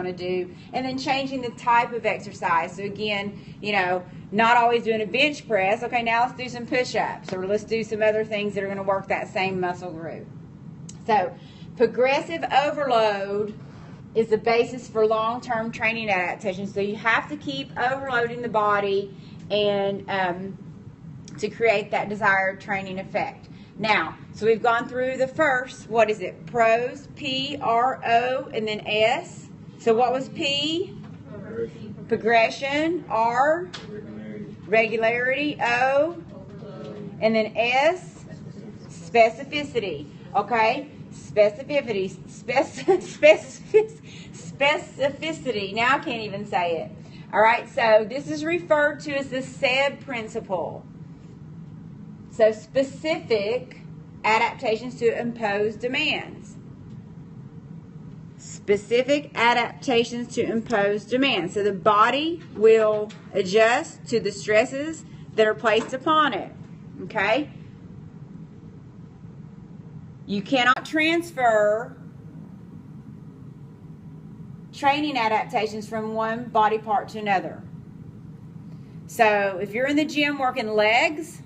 want to do. And then changing the type of exercise. So again, you know, not always doing a bench press. Okay, now let's do some push-ups, or let's do some other things that are going to work that same muscle group. So progressive overload is the basis for long-term training adaptation. So you have to keep overloading the body and to create that desired training effect. Now, so we've gone through the first, what is it? Pros, P, R, O, and then S. So what was P? Progression. R? Regularity. O? And then S? Specificity. Okay? Specificity. Specificity. Now I can't even say it. All right, so this is referred to as the SEB principle. So specific adaptations to impose demands. Specific adaptations to impose demands. So the body will adjust to the stresses that are placed upon it. Okay? You cannot transfer training adaptations from one body part to another. So if you're in the gym working legs,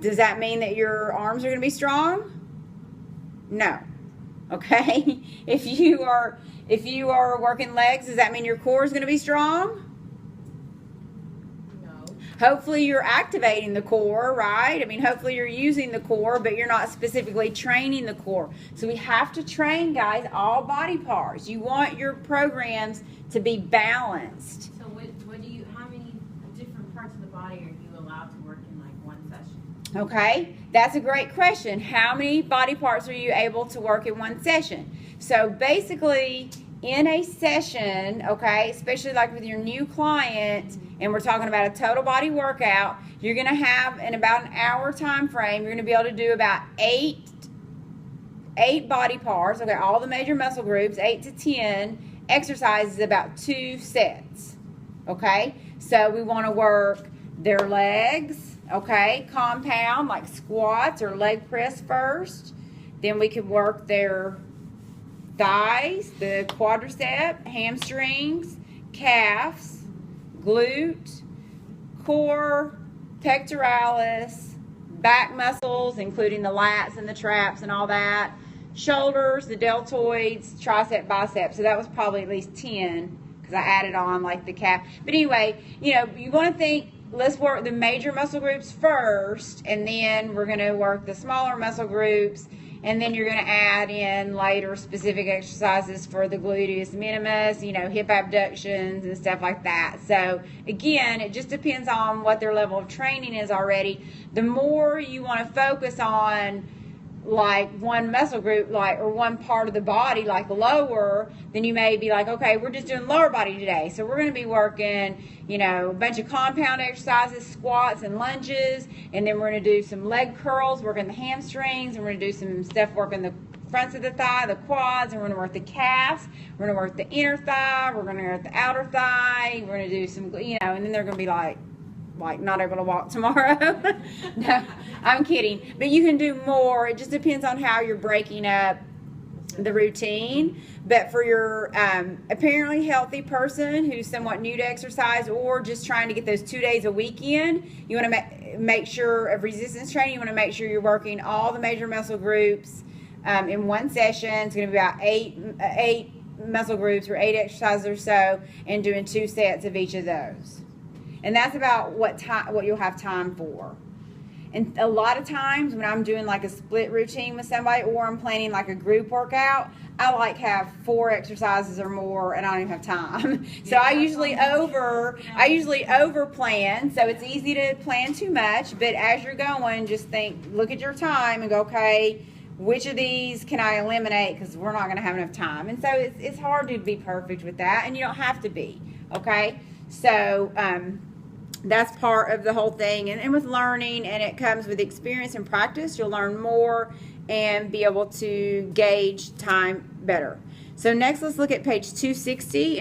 does that mean that your arms are going to be strong? No. Okay? If you are working legs, does that mean your core is going to be strong? Hopefully you're activating the core, right? I mean, hopefully you're using the core, but you're not specifically training the core. So we have to train, guys, all body parts. You want your programs to be balanced. So how many different parts of the body are you allowed to work in like one session? Okay, that's a great question. How many body parts are you able to work in one session? So basically, in a session, okay, especially like with your new client, and we're talking about a total body workout, you're going to have, in about an hour time frame, you're going to be able to do about eight body parts, okay, all the major muscle groups, 8 to 10 exercises, about 2 sets, okay? So we want to work their legs, okay, compound, like squats or leg press first. Then we can work their thighs, the quadricep, hamstrings, calves, glute, core, pectoralis, back muscles, including the lats and the traps and all that, shoulders, the deltoids, tricep, bicep. So that was probably at least 10 because I added on like the calf. But anyway, you know, you want to think, let's work the major muscle groups first, and then we're going to work the smaller muscle groups. And then you're going to add in later specific exercises for the gluteus minimus, you know, hip abductions and stuff like that. So, again, it just depends on what their level of training is already. The more you want to focus on, like, one muscle group, like, or one part of the body, like lower, then you may be like, okay, we're just doing lower body today. So we're going to be working, you know, a bunch of compound exercises, squats and lunges, and then we're going to do some leg curls, working the hamstrings, and we're going to do some stuff working the fronts of the thigh, the quads, and we're going to work the calves, we're going to work the inner thigh, we're going to work the outer thigh, we're going to do some, you know, and then they're going to be like not able to walk tomorrow. No, I'm kidding. But you can do more. It just depends on how you're breaking up the routine. But for your apparently healthy person who's somewhat new to exercise, or just trying to get those 2 days a week in, you want to make sure of resistance training. You want to make sure you're working all the major muscle groups in one session. It's going to be about eight muscle groups or 8 exercises or so, and doing 2 sets of each of those. And that's about what you'll have time for. And a lot of times when I'm doing like a split routine with somebody, or I'm planning like a group workout, I like have 4 exercises or more, and I don't even have time. So I usually over plan. So it's easy to plan too much, but as you're going, just look at your time and go, okay, which of these can I eliminate, because we're not going to have enough time. And so it's hard to be perfect with that, and you don't have to be, okay? So that's part of the whole thing, and with learning, and it comes with experience and practice. You'll learn more and be able to gauge time better. So next, let's look at page 260.